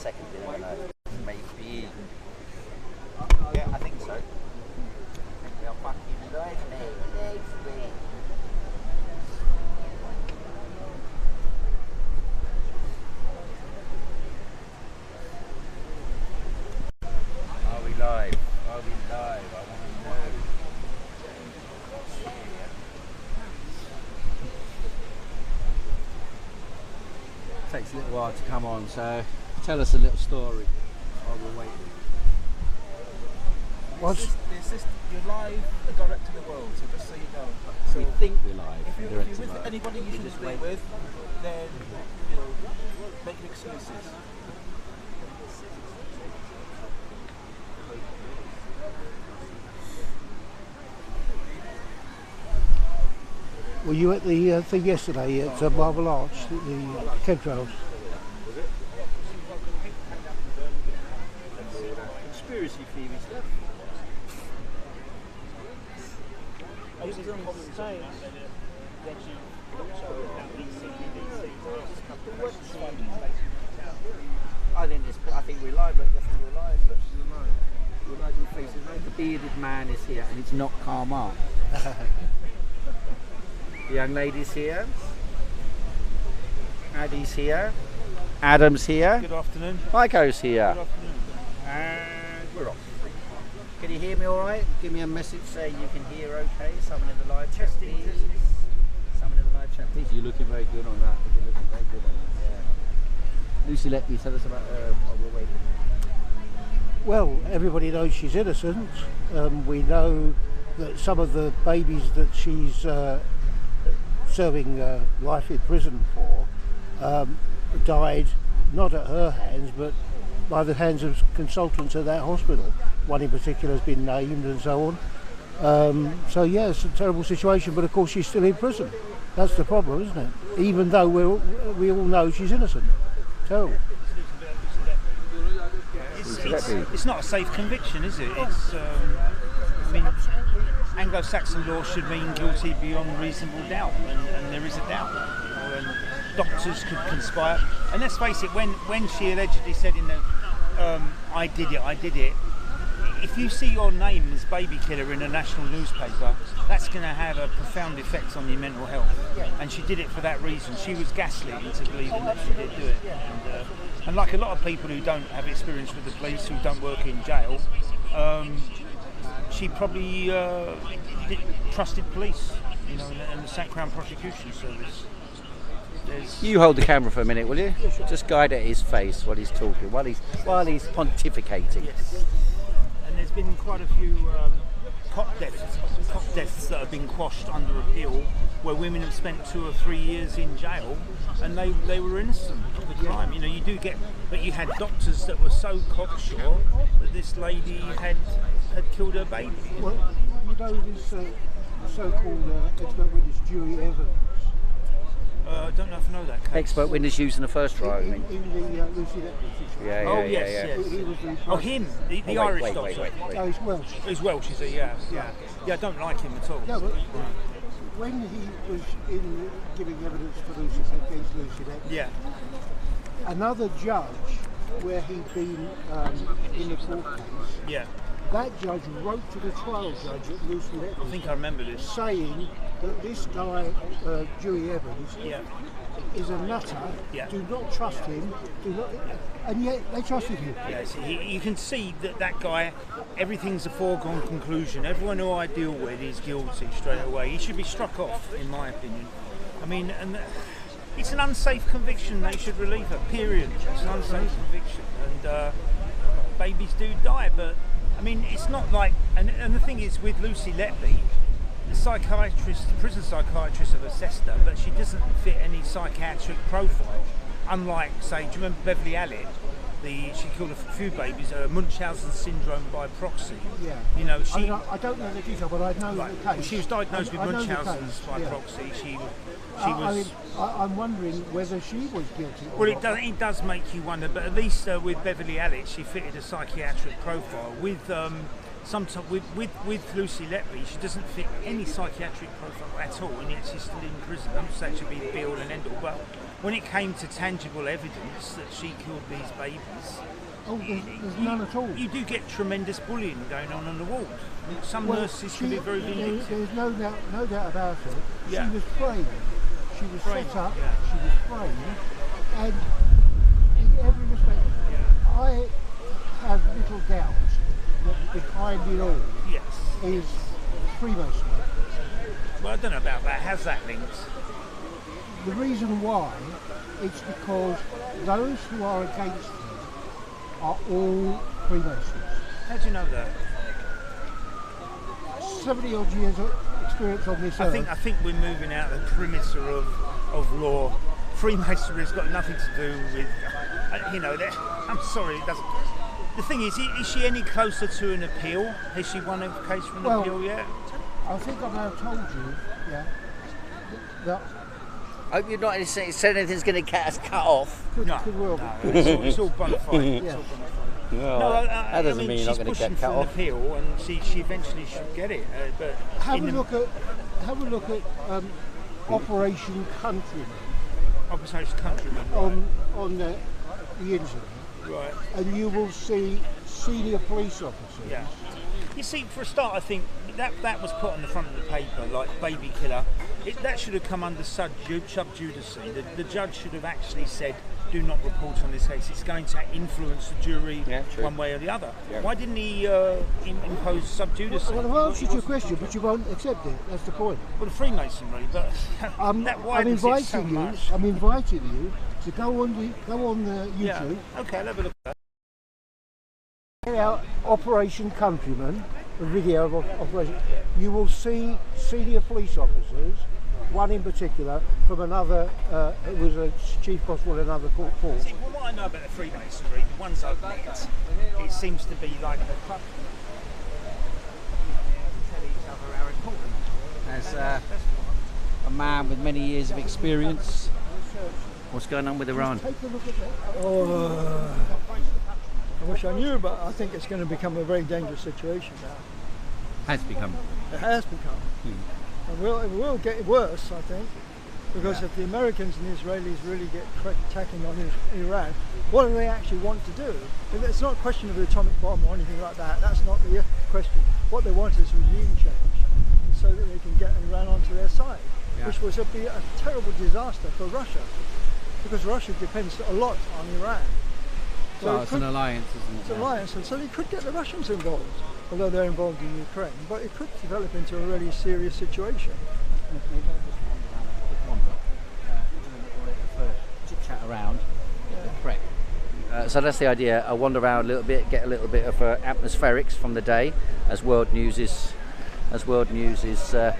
second, you never know. Maybe. Yeah, I think so. I think we are fucking live, mate. Are we live? Are we live? I want to know. Takes a little while to come on, so tell us a little story while we're waiting. You're live, direct to the world, so just so you know. So we think we're live. If you're with anybody you shouldn't be with, then make your excuses. Were you at the thing yesterday at Marble Arch, the chemtrails? Conspiracy theory stuff. I think we're live, but definitely we're live. But we're live in faces. The bearded man is here, and it's not Karma. The young lady's here. Addy's here. Adam's here. Good afternoon. Michael's here. Good afternoon. And we're off. Can you hear me all right? Give me a message saying you can hear okay. Someone in the live chat, please. Someone in the live chat, please. You're looking very good on that. You're looking very good on that. Yeah. Lucy Letby, tell us about her while we're waiting. Well, everybody knows she's innocent. We know that some of the babies that she's serving life in prison for died not at her hands but by the hands of consultants at that hospital. One in particular has been named and so on. So yeah, it's a terrible situation, but of course she's still in prison. That's the problem, isn't it? Even though we all know she's innocent. Terrible. It's not a safe conviction, is it? It's, I mean, Anglo-Saxon law should mean guilty beyond reasonable doubt, and there is a doubt. And doctors could conspire. And let's face it, when she allegedly said in the I did it, if you see your name as baby killer in a national newspaper, that's going to have a profound effect on your mental health. And she did it for that reason. She was gaslit into believing that she did do it. And like a lot of people who don't have experience with the police, who don't work in jail, she probably trusted police, and the St. Crown Prosecution Service. You hold the camera for a minute, will you? Yeah, sure. Just guide at his face while he's talking, while he's pontificating. Yes. And there's been quite a few cop deaths that have been quashed under appeal, where women have spent 2 or 3 years in jail, and they were innocent of the crime. You do get, but you had doctors that were so cocksure that this lady had killed her baby. Well, this so-called expert witness Jury Evans. I don't know if I know that case. Expert witness used in the first trial, in the Lucy Letby situation. Yes. He was him, the Irish doctor. Wait. Oh, he's Welsh. He's Welsh, is he? Yeah, I don't like him at all. No, but when he was giving evidence for Lucy against Lucy Letby, another judge, where he'd been in the court case, that judge wrote to the trial judge at Lucy Letby. I think I remember this. Saying that this guy, Dewey Evans, is a nutter. Do not trust him. And yet they trusted him. Yes, you can see that guy. Everything's a foregone conclusion. Everyone who I deal with is guilty straight away. He should be struck off, in my opinion. I mean, it's an unsafe conviction. They should relieve her. Period. It's an unsafe conviction, and babies do die. But I mean, it's not like. And the thing is, with Lucy Letby, the prison psychiatrists have assessed her, but she doesn't fit any psychiatric profile. Unlike, say, do you remember Beverly Allitt? She killed a few babies, Munchausen syndrome by proxy. Yeah. I don't know the detail, but I know the case. Well, she was diagnosed with Munchausen's by proxy. She was. I'm wondering whether she was guilty. Well, it does make you wonder, but at least with Beverly Allitt, she fitted a psychiatric profile. With with Lucy Letby, she doesn't fit any psychiatric profile at all, and yet she's still in prison. I'm not saying she'll be the be all and end all, but when it came to tangible evidence that she killed these babies, there's none at all. You do get tremendous bullying going on the ward. Some nurses can be very vindictive. There's no doubt about it. Yeah. She was trained. She was Trained, set up. yeah. She was trained, and in every respect, I have little doubt that behind it all Yes. is Freemasonry. Well, I don't know about that. How's that linked? The reason why, it's because those who are against her are all Freemasons. How do you know that? 70 odd years of experience on this earth. I think we're moving out of the perimeter of law. Freemasonry has got nothing to do with, I'm sorry, it doesn't. The thing is she any closer to an appeal? Has she won a case for an appeal yet? I think I may have told you, that I hope you're not saying anything's going to get us cut off. could well be. It's all bona fide. Yeah. No, that doesn't mean you're not going to get cut off. She's pushing for an appeal, and she eventually should get it. But Have a look at Operation Countryman Operation Countryman on the internet, right? and you will see senior police officers. Yeah. You see, for a start, I think that was put on the front of the paper, like baby killer. That should have come under sub judice. The judge should have actually said, do not report on this case. It's going to influence the jury one way or the other. Yeah. Why didn't he impose sub judice? Well, I've answered your question, but you won't accept it. That's the point. Well, the Freemasonry, but I'm inviting you to go on the YouTube. Yeah. Okay, I'll have a look at that. Check out Operation Countryman, a video of Operation. You will see senior police officers, one in particular from another, it was a chief constable in another court force. See, what I know about the Freemasonry, the ones I've met, it seems to be like a club. Tell each other how important. As a man with many years of experience, what's going on with Iran? Take a look at that. I wish I knew, but I think it's going to become a very dangerous situation now. Has become. It has become. And it will get worse, I think, because if the Americans and the Israelis really get attacking on Iran, what do they actually want to do? It's not a question of the atomic bomb or anything like that. That's not the question. What they want is regime change, so that they can get Iran onto their side, which would be a terrible disaster for Russia, because Russia depends a lot on Iran. So well, it's an alliance, isn't it? It's an alliance, and so they could get the Russians involved, although they're involved in Ukraine, but it could develop into a really serious situation. Chit-chat around, prep. So that's the idea. I wander around a little bit, get a little bit of atmospherics from the day, as world news is a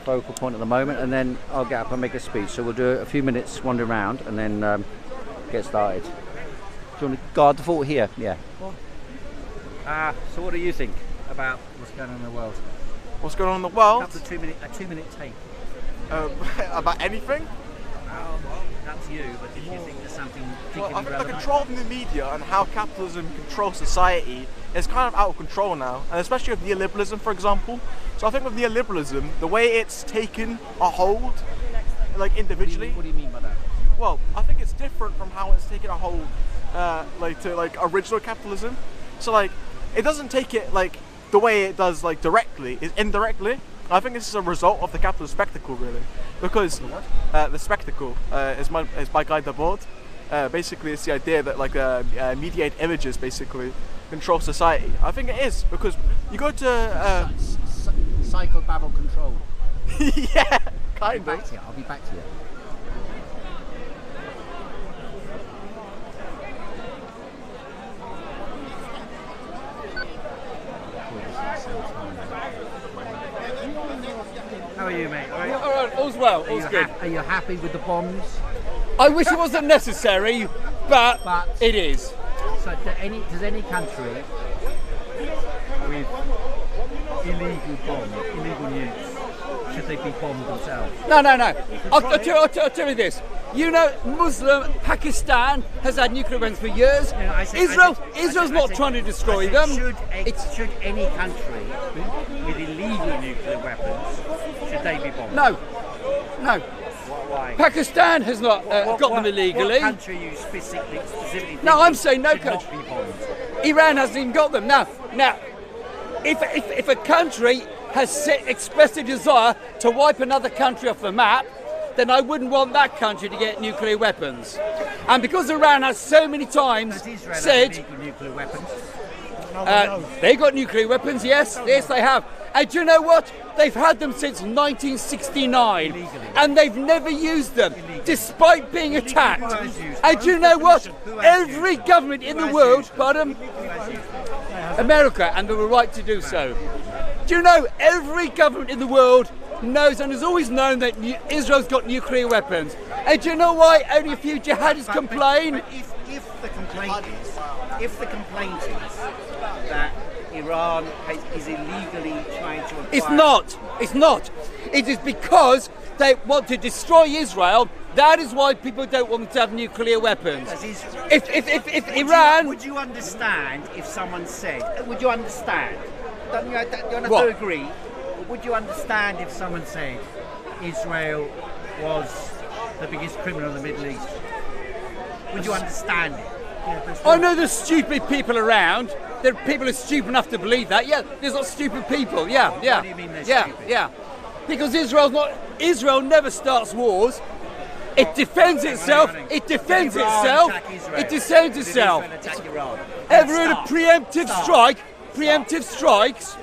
focal point at the moment, and then I'll get up and make a speech. So we'll do a few minutes wandering around and then get started. Do you want to guard the fort here? Yeah. So what do you think about what's going on in the world? What's going on in the world? A two-minute take. About anything? That's you, but did you think there's something Well, I think the relevant? control of the media and how capitalism controls society is kind of out of control now, and especially with neoliberalism, for example. So I think with neoliberalism, the way it's taken a hold, like individually. What do you mean by that? Well, I think it's different from how it's taken a hold, to original capitalism. So like, it doesn't take it like the way it does like directly, it's indirectly. I think this is a result of the capitalist spectacle, really, because the spectacle is by Guy Debord. Basically, it's the idea that like mediate images basically control society. I think it is because you go to psychobabble control. yeah, kind of. I'll be back to you. How are you, mate? All right, all's well, all's good. Are you happy with the bombs? I wish it wasn't necessary, but it is. So, does any country with illegal nukes, should they be bombed themselves? No. I'll tell you this. You know, Muslim Pakistan has had nuclear weapons for years. Israel's not trying to destroy them. Should any country with illegal nuclear weapons, should they be bombed? No. No. Why? Pakistan has not got them illegally. What country are you specifically No, I'm saying no should country. not be bombed? Iran hasn't even got them. Now, if a country has expressed a desire to wipe another country off the map, then I wouldn't want that country to get nuclear weapons. And because Iran has so many times Does Israel said have nuclear weapons? they got nuclear weapons, yes, they have. And do you know what? They've had them since 1969, Illegally. and they've never used them, despite being attacked. Who has used And do you know what? Who has Every used them? government in Who the has world, used them? pardon, Who has used them? America, and they were right to do so. Do you know every government in the world knows and has always known that Israel's got nuclear weapons? And do you know why only a few jihadis complain? But if the complaint is that Iran is illegally trying to acquire... It's not. It's not. It is because they want to destroy Israel. That is why people don't want them to have nuclear weapons. If Iran... Would you understand if someone said... Would you understand? Don't you have What? to agree. Would you understand if someone said Israel was the biggest criminal in the Middle East? Would you understand it? I know there's stupid people around. There are people who are stupid enough to believe that. Yeah, there's not stupid people. Yeah. Why do you mean they're stupid? Yeah. Because Israel never starts wars. It defends itself. It defends Did Iran itself. attack Israel? It defends Did itself. Israel attack Iran? Ever heard of Stop. preemptive Stop. strike? Preemptive strikes?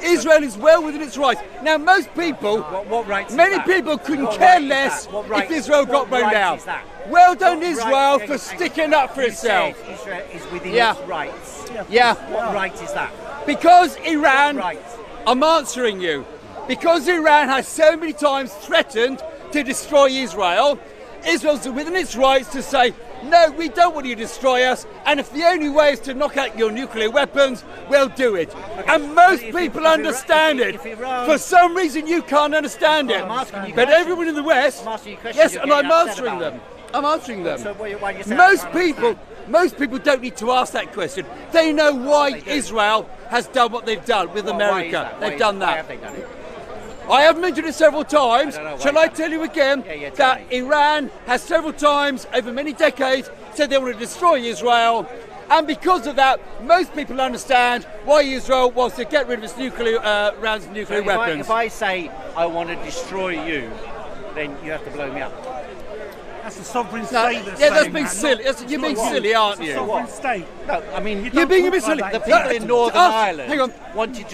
Israel is well within its rights. Now, most people, What rights is many that? people couldn't What care right is less that? What right- if Israel got what blown right down. is that? Well done, What Israel, right- for hang on. sticking up for You itself. said Israel is within Yeah. its rights. Yeah, What right is that? because Iran, Right. I'm answering you, because Iran has so many times threatened to destroy Israel, Israel's within its rights to say, no, we don't want you to destroy us, and if the only way is to knock out your nuclear weapons, we'll do it. And most But if- people if understand Iran- it. if Iran- For some reason you can't understand it. I'm asking you But questions. everyone in the West, I'm asking you questions, yes, you're and I'm getting upset answering about them. I'm answering them. So why you say I Most can't people, most people don't need to ask that question. They know why They do. Israel has done what they've done with Why is America. that? They've Why- done Why that. have they done it? I have mentioned it several times. I don't know why Shall you've I done tell you again Yeah, tell that me. Iran has several times over many decades said they want to destroy Israel, and because of that, most people understand why Israel wants to get rid of its nuclear rounds of nuclear So weapons. if I say I want to destroy you, then you have to blow me up. That's the sovereign No, state that's yeah, that's saying being that, silly. not- You're not being what? silly, aren't It's a you? sovereign state. No, I mean You're being a bit talk silly. like the that. people No, in Northern us- Ireland hang on. wanted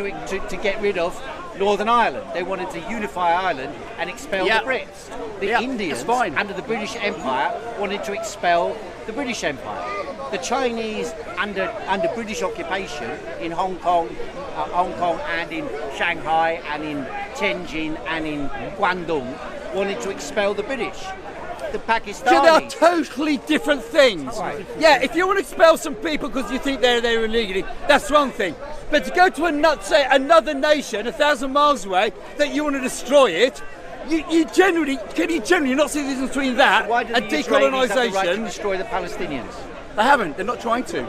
to get rid of Northern Ireland. They wanted to unify Ireland and expel Yeah. the Brits. The Yeah, Indians, that's fine. under the British Empire, wanted to expel the British Empire. The Chinese, under British occupation in Hong Kong and in Shanghai and in Tianjin and in Guangdong, wanted to expel the British. The So they are Pakistanis. totally different things. Right. Yeah, if you want to expel some people because you think they're there illegally, that's one thing. But to go to another nation 1,000 miles away that you want to destroy it, can you generally not see the difference between that Why do and the Israelis have the right to decolonisation? destroy the Palestinians? They haven't. They're not trying to.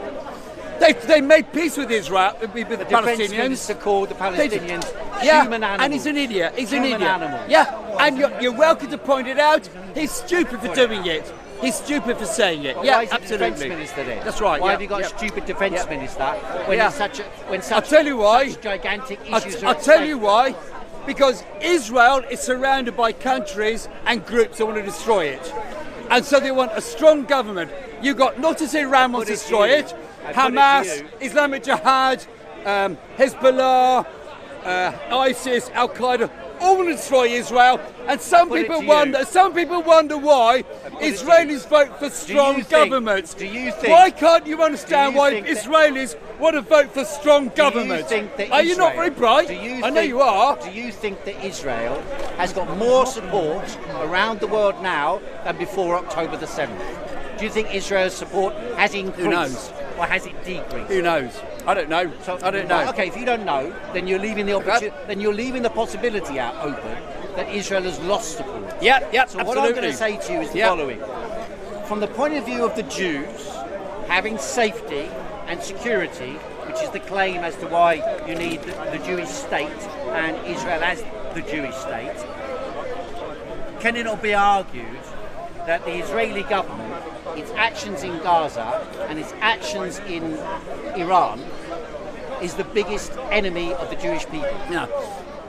They made peace with Israel, with the The defence Palestinians. minister called the Palestinians Yeah, human animals. and he's an idiot. He's an Human idiot. animals. Yeah, and you're welcome to point it out. He's stupid for doing it. He's stupid for saying it. But Yeah, why is he the absolutely. defence minister then? That's right. Why yeah, have you got yeah. a stupid defence Yeah. minister when Yeah. it's such I'll tell you why. such gigantic I'll issues? are I'll at tell stake? you why. Because Israel is surrounded by countries and groups that want to destroy it. And so they want a strong government. You got not as Iran wants to put it to destroy you. it, I put it to Hamas, you. Islamic Jihad, Hezbollah, ISIS, Al Qaeda, all want to destroy Israel. And some put it people to wonder. you. Some people wonder why put it to Israelis vote for strong think- governments. do you think- Why can't you understand do you why think that- Israelis want to vote for strong governments? think that Are you not Israel- very bright? do you I know think- you are. Do you think that Israel has got more support around the world now than before October the 7th? Do you think Israel's support has increased knows? or has it decreased? Who knows? I don't know. So, I don't know. Okay, if you don't know, then you're leaving the then you're leaving the possibility out open that Israel has lost support. Yeah, yeah, So absolutely. what I'm going to say to you is the Yeah. following: from the point of view of the Jews, having safety and security, which is the claim as to why you need the Jewish state and Israel as the Jewish state, can it not be argued that the Israeli government, its actions in Gaza and its actions in Iran, is the biggest enemy of the Jewish people? Yeah.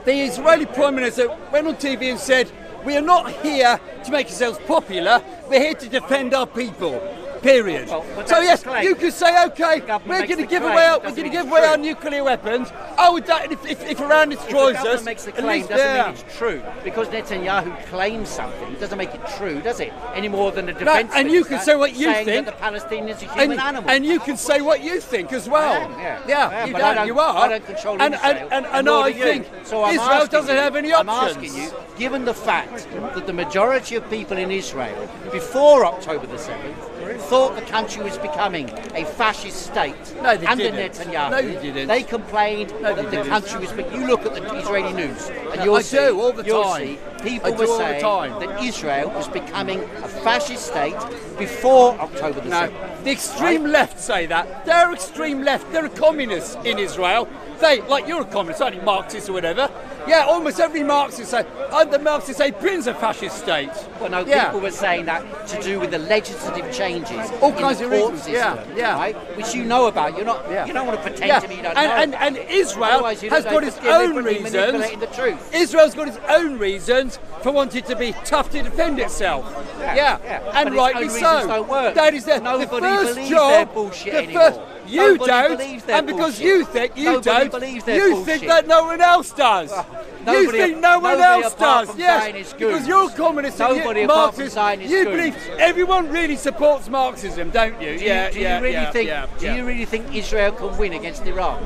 The Israeli Prime Minister went on TV and said, "We are not here to make ourselves popular, we're here to defend our people." Period. Well, So yes, you could say, okay, we're going to give away our nuclear weapons. Oh, if Iran destroys If the us, government makes the at claim, least doesn't there. mean it's true. Because Netanyahu claims something, doesn't make it true, does it? Any more than the defence and you can minister say what you saying think. that the Palestinians are human animals. And you can say what you think as well. Yeah, you but don't. You are. I don't control and Israel, and nor I do you. think So I'm Israel asking doesn't you- have any I'm options. asking you, given the fact that the majority of people in Israel, before October the 7th, thought the country was becoming a fascist state No, they under didn't. Netanyahu. No, they didn't. They complained No, that they the didn't. country was. But you look at the Israeli news, and I you'll do, see all the you'll time. see people I were do all the saying time. that Israel was becoming a fascist state before October the No, 7th. the extreme left say that. They're extreme left. They're communists in Israel. They, like you're a communist, aren't you, Marxist or whatever? Yeah, almost every Marxist say, the Marxists say Britain's a fascist state. Well, no, Yeah. people were saying that to do with the legislative changes All in kinds the of court reasons, system, yeah. right? Which you know about. You're not. Yeah. You don't want to pretend Yeah, to me you don't know. and Israel Otherwise you has look got like its you're own deliberately reasons. manipulating the truth. Israel's got its own reasons for wanting to be tough to defend itself. Yeah, But and its rightly own so. reasons don't work. That is the Nobody first believes job. their bullshit the anymore. first, you Nobody don't, believes their and because bullshit. you think you Nobody don't, believes their you bullshit. think that no one else does. You Nobody- think no one nobody else apart does, from yes, Zionist because goons. you're communist and Nobody you're apart from Marxist. Zionist You goons. believe everyone really supports Marxism, don't you? Do you really think Israel can win against Iran?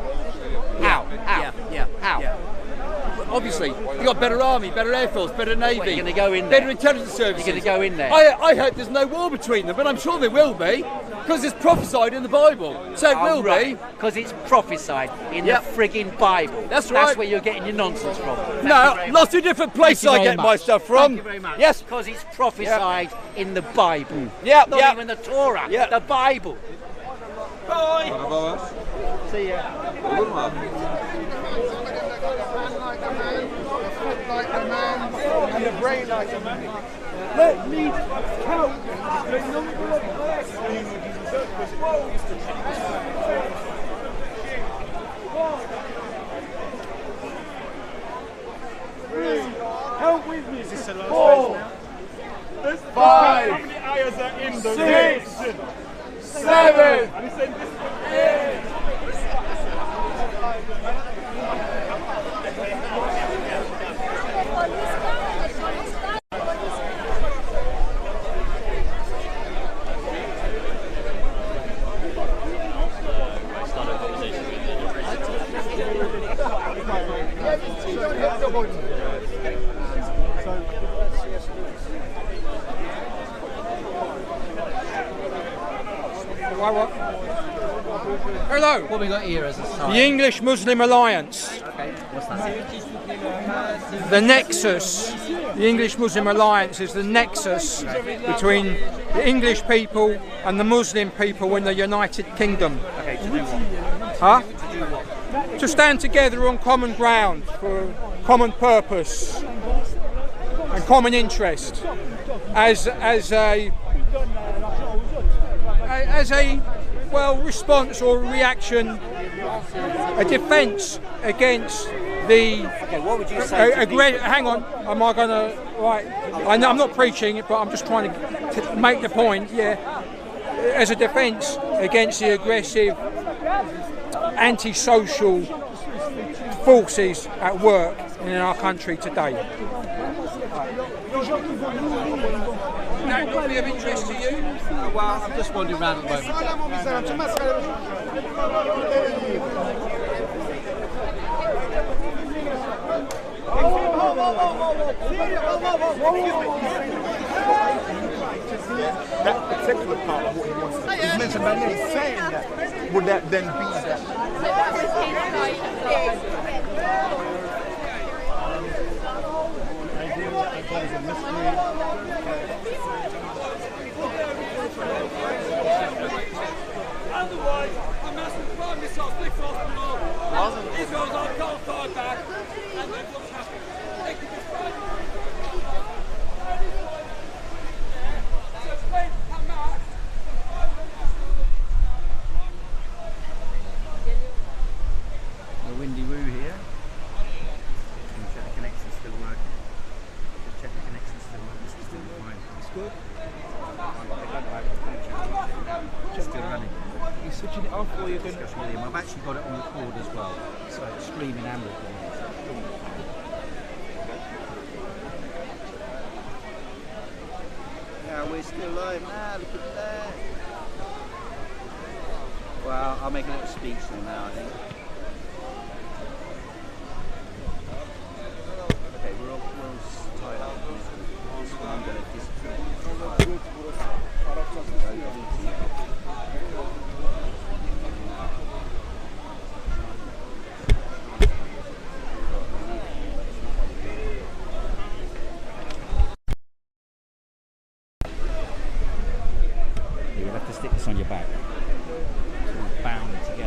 How? How? Obviously, you got better army, better air force, better navy. What, you're gonna go in there? Better intelligence services. You're gonna go in there? I hope there's no war between them, but I'm sure there will be, because it's prophesied in the Bible. So it will be. Because it's prophesied in Yep. the frigging Bible. That's right. That's where you're getting your nonsense from. No, lots of different places I get my stuff from. Thank you very much. Yes. Because it's prophesied in the Bible. Yeah, Not yeah. even the Torah, Yeah. the Bible. Bye. See ya. And the brain like a man. Let me count the number of Count with me. Is this the last 4, 5, 6, 7, 8. Hello. What we got here as a sign? The English Muslim Alliance, Okay, what's that? the nexus. The English Muslim Alliance is the nexus between the English people and the Muslim people in the United Kingdom. Okay, to do what? Huh? To stand together on common ground for common purpose and common interest as a response or reaction, a defence against the. Okay, what would you say? to people? Hang on, am I going to? Right, I'm not preaching it, but I'm just trying to make the point. Yeah, as a defence against the aggressive, antisocial forces at work in our country today. That would be of interest to you? Well, I'm just wandering around at the moment. That particular part of what he wants to is mentioned by name, saying that. Would that then be that? Otherwise, the massive prime missiles flicked off the wall. Israel's our can't fire back, and then what's happened? They can destroy switching it off, or you're going Discussion with him. I've actually got it on record as well, so it's streaming and recording. Yeah, we're still live now. Look at that. Well, I'll make a little speech now, I think. Okay, we're all tied up. So I'm going to disconnect. You'll have to stick this on your back. It's all bound together.